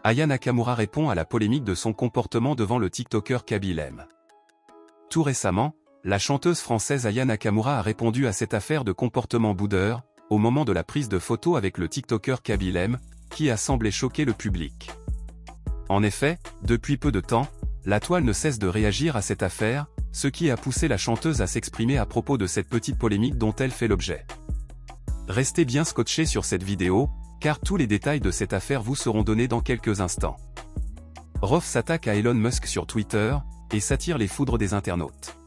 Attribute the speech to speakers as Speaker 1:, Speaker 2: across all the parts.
Speaker 1: Aya Nakamura répond à la polémique de son comportement devant le TikToker Kaby Lame. Tout récemment, la chanteuse française Aya Nakamura a répondu à cette affaire de comportement boudeur, au moment de la prise de photo avec le TikToker Kaby Lame, qui a semblé choquer le public. En effet, depuis peu de temps, la toile ne cesse de réagir à cette affaire, ce qui a poussé la chanteuse à s'exprimer à propos de cette petite polémique dont elle fait l'objet. Restez bien scotchés sur cette vidéo, car tous les détails de cette affaire vous seront donnés dans quelques instants. Rof s'attaque à Elon Musk sur Twitter, et s'attire les foudres des internautes.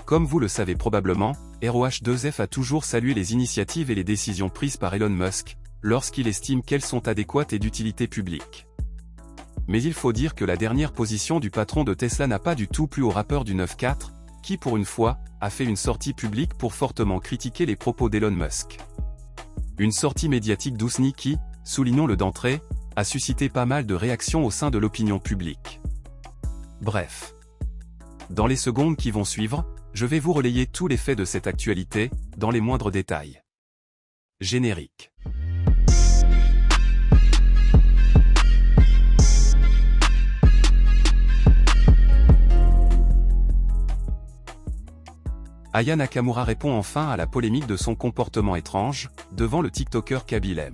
Speaker 1: Comme vous le savez probablement, ROH2F a toujours salué les initiatives et les décisions prises par Elon Musk, lorsqu'il estime qu'elles sont adéquates et d'utilité publique. Mais il faut dire que la dernière position du patron de Tesla n'a pas du tout plu au rappeur du 9-4, qui pour une fois, a fait une sortie publique pour fortement critiquer les propos d'Elon Musk. Une sortie médiatique douce qui, soulignons-le d'entrée, a suscité pas mal de réactions au sein de l'opinion publique. Bref. Dans les secondes qui vont suivre, je vais vous relayer tous les faits de cette actualité, dans les moindres détails. Générique. Aya Nakamura répond enfin à la polémique de son comportement étrange, devant le TikToker Kaby Lame.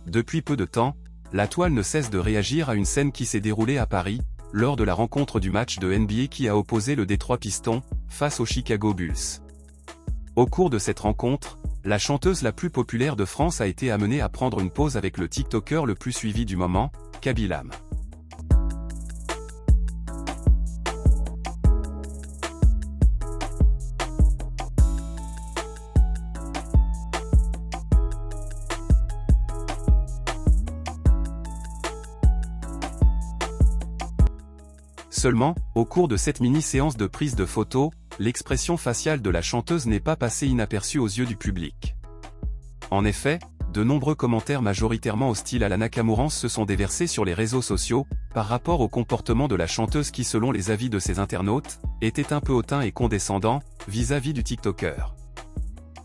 Speaker 1: Depuis peu de temps, la toile ne cesse de réagir à une scène qui s'est déroulée à Paris, lors de la rencontre du match de NBA qui a opposé le Détroit Pistons, face aux Chicago Bulls. Au cours de cette rencontre, la chanteuse la plus populaire de France a été amenée à prendre une pause avec le TikToker le plus suivi du moment, Kaby Lame. Seulement, au cours de cette mini-séance de prise de photos, l'expression faciale de la chanteuse n'est pas passée inaperçue aux yeux du public. En effet, de nombreux commentaires majoritairement hostiles à la Nakamura se sont déversés sur les réseaux sociaux, par rapport au comportement de la chanteuse qui selon les avis de ses internautes, était un peu hautain et condescendant, vis-à-vis du TikToker.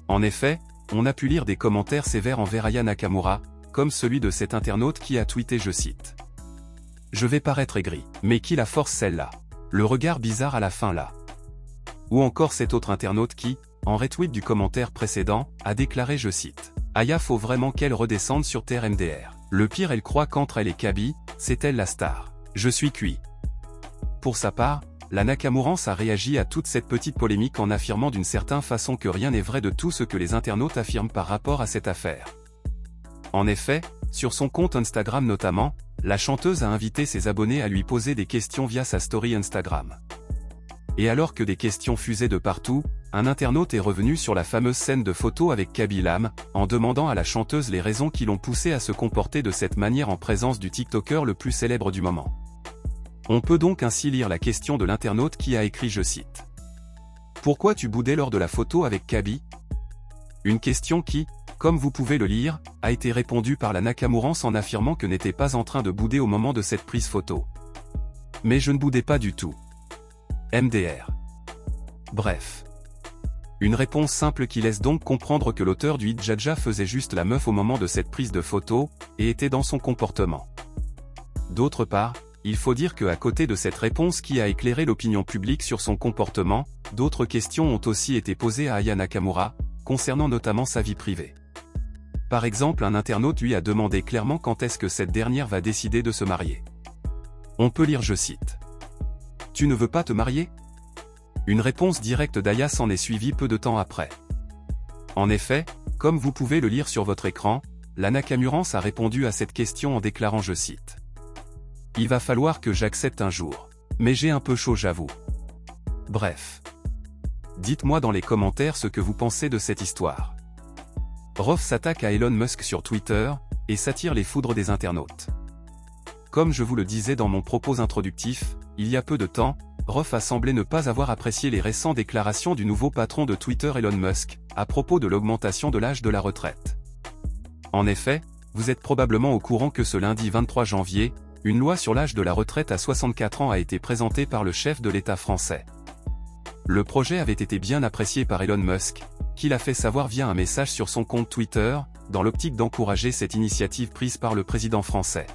Speaker 1: En effet, on a pu lire des commentaires sévères envers Aya Nakamura, comme celui de cet internaute qui a tweeté, je cite: « Je vais paraître aigri, mais qui la force celle-là? Le regard bizarre à la fin là. » Ou encore cet autre internaute qui, en retweet du commentaire précédent, a déclaré, je cite: « Aya faut vraiment qu'elle redescende sur terre MDR. Le pire elle croit qu'entre elle et Kaby, c'est elle la star. Je suis cuit. » Pour sa part, la Nakamura a réagi à toute cette petite polémique en affirmant d'une certaine façon que rien n'est vrai de tout ce que les internautes affirment par rapport à cette affaire. En effet, sur son compte Instagram notamment, la chanteuse a invité ses abonnés à lui poser des questions via sa story Instagram. Et alors que des questions fusaient de partout, un internaute est revenu sur la fameuse scène de photo avec Kaby Lame, en demandant à la chanteuse les raisons qui l'ont poussée à se comporter de cette manière en présence du TikToker le plus célèbre du moment. On peut donc ainsi lire la question de l'internaute qui a écrit, je cite: « Pourquoi tu boudais lors de la photo avec Kaby ?» Une question qui, comme vous pouvez le lire, a été répondue par la Nakamura en affirmant que n'était pas en train de bouder au moment de cette prise photo. Mais je ne boudais pas du tout. MDR. Bref. Une réponse simple qui laisse donc comprendre que l'auteur du hit Jaja faisait juste la meuf au moment de cette prise de photo, et était dans son comportement. D'autre part, il faut dire que à côté de cette réponse qui a éclairé l'opinion publique sur son comportement, d'autres questions ont aussi été posées à Aya Nakamura, concernant notamment sa vie privée. Par exemple, un internaute lui a demandé clairement quand est-ce que cette dernière va décider de se marier. On peut lire, je cite: « Tu ne veux pas te marier ?» Une réponse directe d'Aya s'en est suivie peu de temps après. En effet, comme vous pouvez le lire sur votre écran, la Nakamura a répondu à cette question en déclarant, je cite: « Il va falloir que j'accepte un jour. Mais j'ai un peu chaud, j'avoue. » Bref. Dites-moi dans les commentaires ce que vous pensez de cette histoire. Rof s'attaque à Elon Musk sur Twitter, et s'attire les foudres des internautes. Comme je vous le disais dans mon propos introductif, il y a peu de temps, Rof a semblé ne pas avoir apprécié les récentes déclarations du nouveau patron de Twitter Elon Musk, à propos de l'augmentation de l'âge de la retraite. En effet, vous êtes probablement au courant que ce lundi 23 janvier, une loi sur l'âge de la retraite à 64 ans a été présentée par le chef de l'État français. Le projet avait été bien apprécié par Elon Musk, qui l'a fait savoir via un message sur son compte Twitter, dans l'optique d'encourager cette initiative prise par le président français.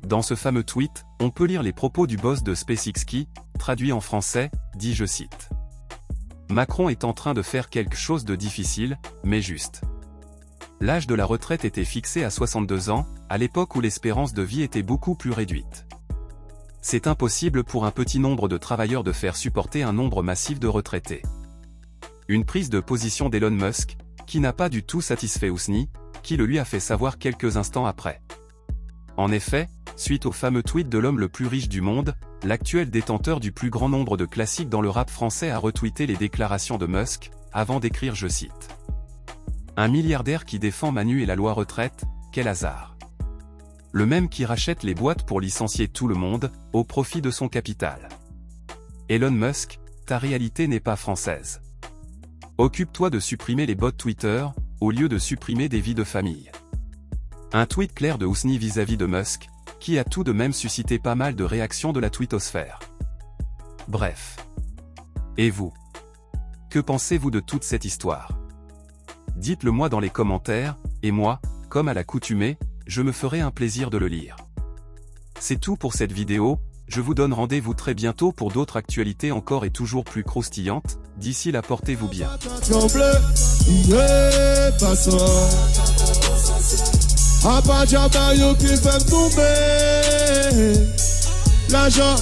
Speaker 1: Dans ce fameux tweet, on peut lire les propos du boss de SpaceX qui, traduit en français, dit je cite: « Macron est en train de faire quelque chose de difficile, mais juste. L'âge de la retraite était fixé à 62 ans, à l'époque où l'espérance de vie était beaucoup plus réduite. C'est impossible pour un petit nombre de travailleurs de faire supporter un nombre massif de retraités. » Une prise de position d'Elon Musk, qui n'a pas du tout satisfait Ousni, qui le lui a fait savoir quelques instants après. En effet, suite au fameux tweet de l'homme le plus riche du monde, l'actuel détenteur du plus grand nombre de classiques dans le rap français a retweeté les déclarations de Musk, avant d'écrire je cite: « Un milliardaire qui défend Manu et la loi retraite, quel hasard. Le même qui rachète les boîtes pour licencier tout le monde, au profit de son capital. Elon Musk, ta réalité n'est pas française. Occupe-toi de supprimer les bots Twitter, au lieu de supprimer des vies de famille. » Un tweet clair de Ousni vis-à-vis de Musk, qui a tout de même suscité pas mal de réactions de la twittosphère. Bref. Et vous? Que pensez-vous de toute cette histoire? Dites-le moi dans les commentaires, et moi, comme à l'accoutumée, je me ferai un plaisir de le lire. C'est tout pour cette vidéo, je vous donne rendez-vous très bientôt pour d'autres actualités encore et toujours plus croustillantes, d'ici là portez-vous bien. L'argent